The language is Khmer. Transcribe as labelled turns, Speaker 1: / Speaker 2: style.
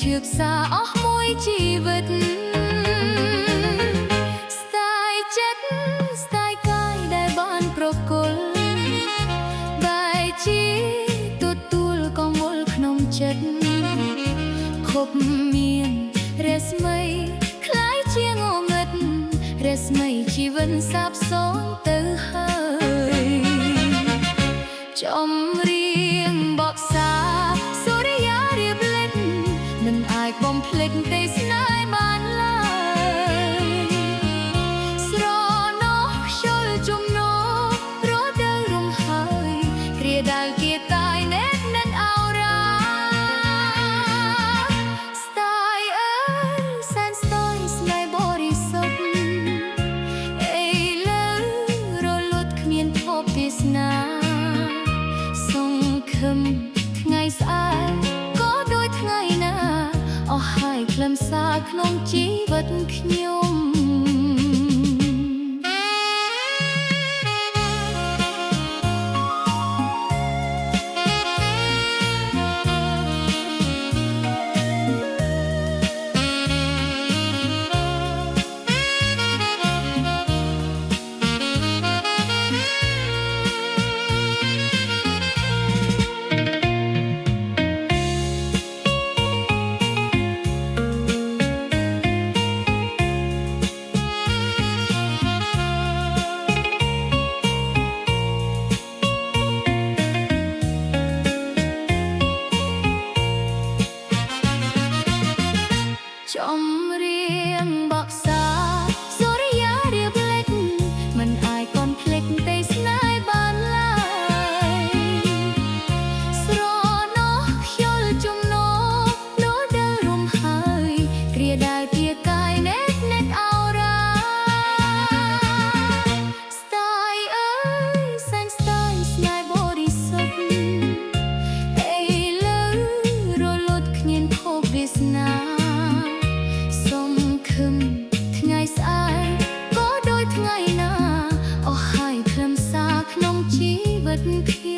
Speaker 1: ឈឺផ្សាអស់មួយជីវិតស្ទាយចិត្តស្ទាយកាយដែលបានប្រគល់បែជាទទួលកងវល់ក្នុងចិត្តខប់មានរស្មីคล้ายជាងងឹតរស្មីជីវិតសាបសូន្យទៅហើយចំរៀងបបសាសូរិយារៀបលិតមិនអាចបំភ្លេចទេសនាបានឡើយស្រណោះខ្យល់ជំនោរត់ទៅរំហើយគ្រាដែលគេតាយណែតនឹងអោរាស្ទាយអើយសែនស្ទាយស្នេហ៍បរិសុទ្ធអីលើរលត់គ្មានភពទេសនាសង្ឃឹមថ្ងៃស្អែកក៏ដូចថ្ងៃណាអស់ហើយខ្លឹមសារក្នុងជីវិតខ្ញុំចំរៀងបបសាសូរិយារៀបលិចមិនអាចកនភ្លេចទេសនាបានឡើយស្រណោះខ្យល់ជំនោនោះដើររំហើយគ្រាដែលជាកាយណែតណែតអោរាស្ទាយអើយសែនស្ទាយស្នេហ៍បរិសុទ្ធអីលើរលត់គ្មានភពវាសនាថ្ងៃស្អែកក៏ដូចថ្ងៃណាអស់ហើយខ្លឹមសារក្នុងជីវិតខ្ញុំ